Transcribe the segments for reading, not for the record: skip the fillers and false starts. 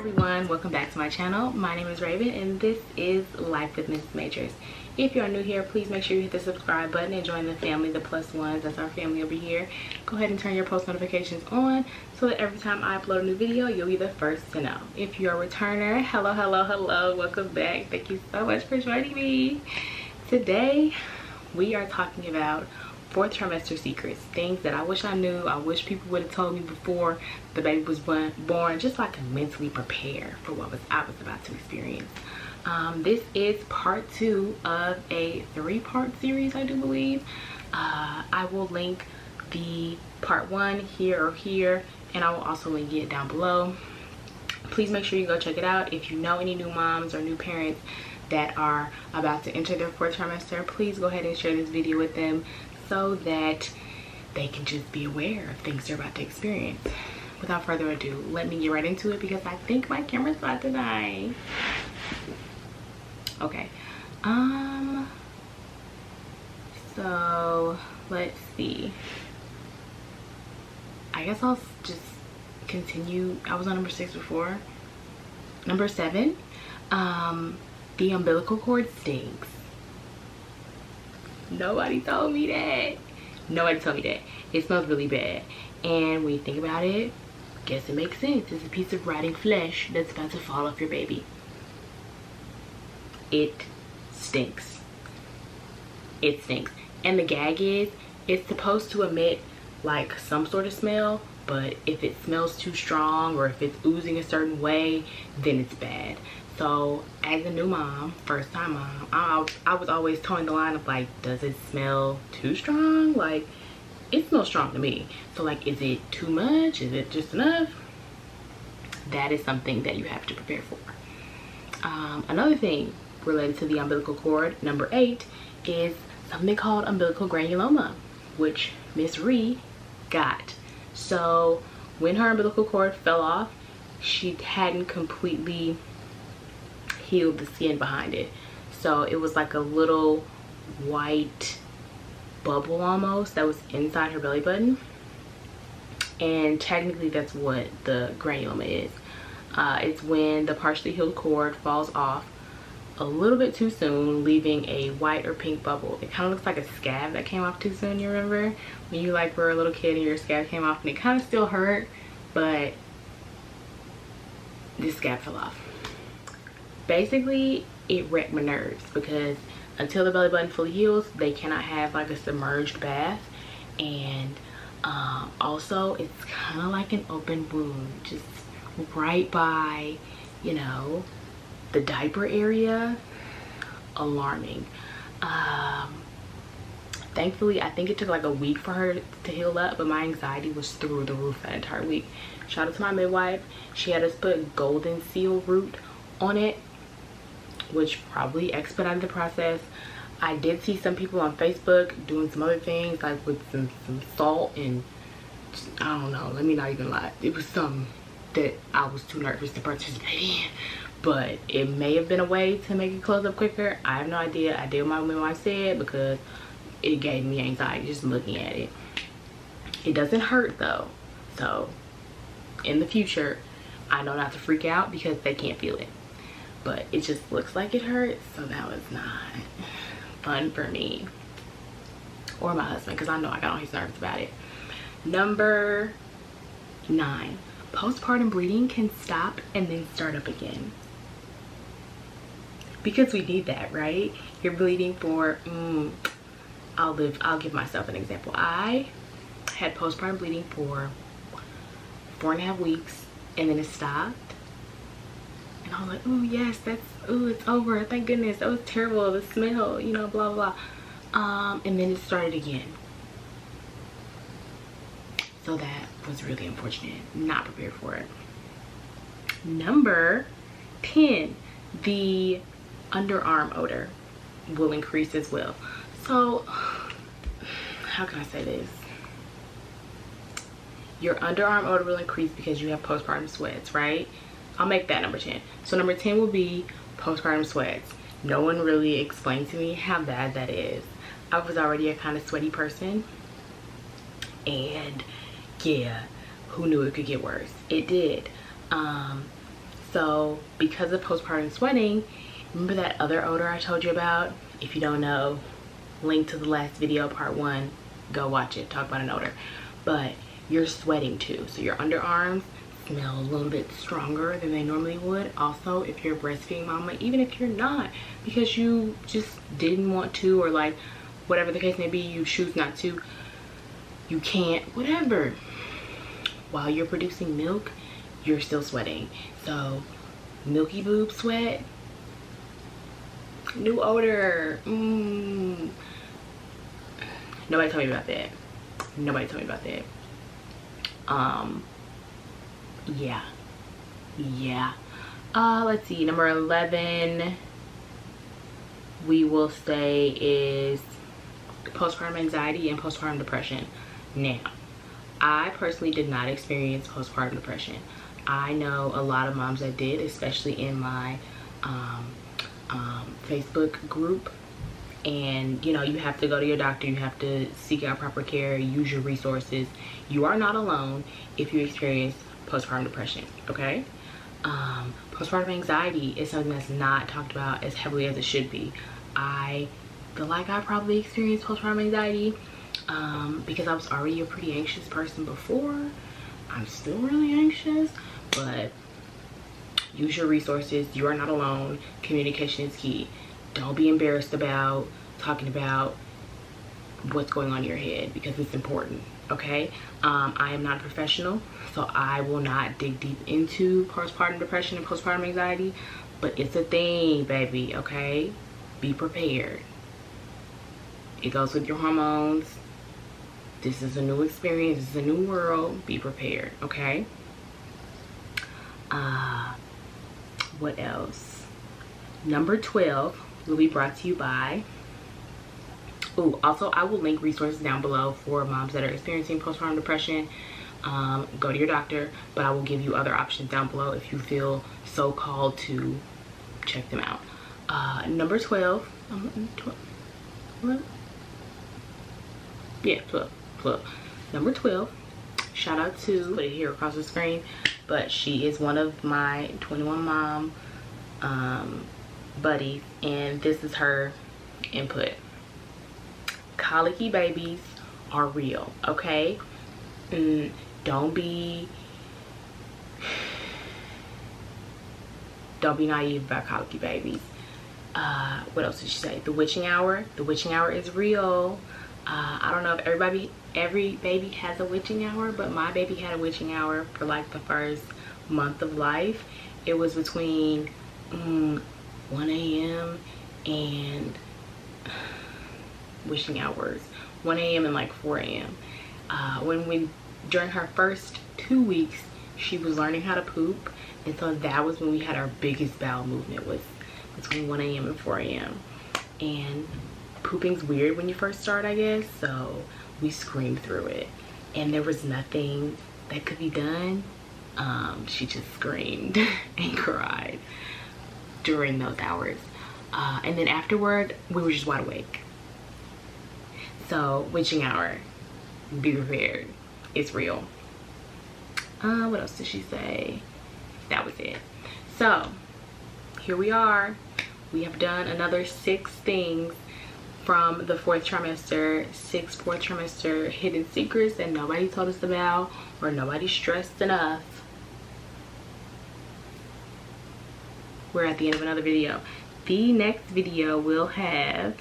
everyone, welcome back to my channel. My name is Raven and this is Life with Mrs. Majors. If you are new here, please make sure you hit the subscribe button and join the family, the plus ones. That's our family over here. Go ahead and turn your post notifications on so that every time I upload a new video, you'll be the first to know. If you're a returner, hello, welcome back. Thank you so much for joining me. Today we are talking about fourth trimester secrets, things that I wish I knew. I wish people would have told me before the baby was born, just so I could mentally prepare for what I was about to experience. This is part 2 of a 3-part series, I do believe. I will link the part 1 here or here, and I will also link it down below. Please make sure you go check it out. If you know any new moms or new parents that are about to enter their 4th trimester, please go ahead and share this video with them so that they can just be aware of things they're about to experience. Without further ado, let me get right into it because I think my camera's about to die. Okay, so let's see. I guess I'll just continue. I was on number 6 before. Number 7, the umbilical cord stinks. Nobody told me that. Nobody told me that. It smells really bad. And when you think about it, guess it makes sense. It's a piece of rotting flesh that's about to fall off your baby. It stinks. It stinks. And the gag is, it's supposed to emit like some sort of smell, but if it smells too strong or if it's oozing a certain way, then it's bad. So as a new mom, first time mom, I was always towing the line of like, does it smell too strong? Like, it smells strong to me. So like, is it too much? Is it just enough? That is something that you have to prepare for. Another thing related to the umbilical cord, number 8, is something called umbilical granuloma, which Miss Ree got. So when her umbilical cord fell off, she hadn't completely healed the skin behind it, so it was like a little white bubble almost that was inside her belly button, and technically that's what the granuloma is. It's when the partially healed cord falls off a little bit too soon, leaving a white or pink bubble. It kind of looks like a scab that came off too soon. You remember when you like were a little kid and your scab came off and it kind of still hurt, but this scab fell off. Basically, it wrecked my nerves because until the belly button fully heals, they cannot have like a submerged bath. And also, it's kind of like an open wound, just right by, you know, the diaper area. Alarming. Thankfully, I think it took like a week for her to heal up, but my anxiety was through the roof that entire week. Shout out to my midwife. She had us put golden seal root on it, which probably expedited the process. I did see some people on Facebook doing some other things, like with some salt and I don't know, let me not even lie. It was something that I was too nervous to participate in, but it may have been a way to make it close up quicker. I have no idea. I did what my midwife said because it gave me anxiety just looking at it. It doesn't hurt though, so in the future I know not to freak out because they can't feel it. But it just looks like it hurts, so that was not fun for me or my husband because I know I got on his nerves about it. Number 9, postpartum bleeding can stop and then start up again, because we need that, right? You're bleeding for I'll give myself an example. I had postpartum bleeding for 4.5 weeks and then it stopped. And I was like, oh yes, it's over, thank goodness. That was terrible, the smell, you know, blah blah. And then it started again. So that was really unfortunate. Not prepared for it. Number 10, the underarm odor will increase as well. So how can I say this? Your underarm odor will increase because you have postpartum sweats, right? I'll make that number 10. So number 10 will be postpartum sweats. No one really explained to me how bad that is. I was already a kind of sweaty person, and yeah, who knew it could get worse? It did. So because of postpartum sweating, remember that other odor I told you about? If you don't know, link to the last video, part 1, go watch it, talk about an odor. But you're sweating too, so your underarms smell a little bit stronger than they normally would. Also, if you're a breastfeeding mama, even if you're not, because you just didn't want to, or like whatever the case may be, you choose not to, you can't, whatever, while you're producing milk, you're still sweating. So milky boob sweat, new odor. Nobody told me about that. Nobody told me about that. Yeah. Let's see, number 11 we will say is postpartum anxiety and postpartum depression. Now, I personally did not experience postpartum depression. I know a lot of moms that did, especially in my Facebook group. And you know, you have to go to your doctor, you have to seek out proper care, use your resources. You are not alone if you experience postpartum depression, okay? Postpartum anxiety is something that's not talked about as heavily as it should be. I feel like I probably experienced postpartum anxiety because I was already a pretty anxious person before. I'm still really anxious, but use your resources. You are not alone. Communication is key. Don't be embarrassed about talking about what's going on in your head, because it's important, okay? I am not a professional, so I will not dig deep into postpartum depression and postpartum anxiety, but it's a thing, baby, okay? Be prepared. It goes with your hormones. This is a new experience. This is a new world. Be prepared, okay? What else? Number 12 will be brought to you by, also I will link resources down below for moms that are experiencing postpartum depression. Go to your doctor, but I will give you other options down below if you feel so called to check them out. Number 12, what? Yeah, 12. Number 12, shout out to, put it here across the screen, but she is one of my 21 mom buddies, and this is her input. Colicky babies are real, okay? Don't be naive about colicky babies. What else did she say? The witching hour is real. I don't know if every baby has a witching hour, but my baby had a witching hour for like the first month of life. It was between 1 a.m. and witching hours, 1 a.m. and like 4 a.m. During her first 2 weeks, she was learning how to poop, and so that was when we had our biggest bowel movement, was between 1 a.m. and 4 a.m. and pooping's weird when you first start, I guess, so we screamed through it, and there was nothing that could be done. She just screamed and cried during those hours, and then afterward we were just wide awake. So witching hour, be prepared, it's real. What else did she say? That was it. So here we are. We have done another 6 things from the 4th trimester, 6 4th trimester hidden secrets that nobody told us about or nobody stressed enough. We're at the end of another video. The next video will have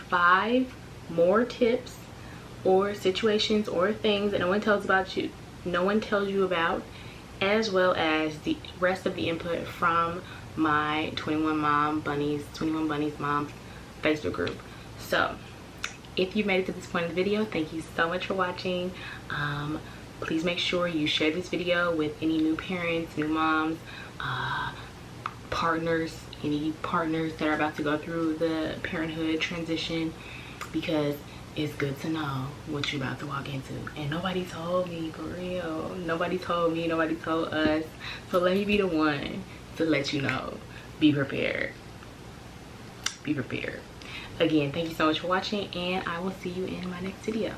5 more tips or situations or things that no one tells you about, as well as the rest of the input from my 21 Bunnies Moms Facebook group. So if you made it to this point in the video, thank you so much for watching. Please make sure you share this video with any new parents, new moms, partners, any partners that are about to go through the parenthood transition, because it's good to know what you're about to walk into. And nobody told me, for real. Nobody told me, nobody told us. So let me be the one to let you know. Be prepared. Be prepared. Again, thank you so much for watching, and I will see you in my next video.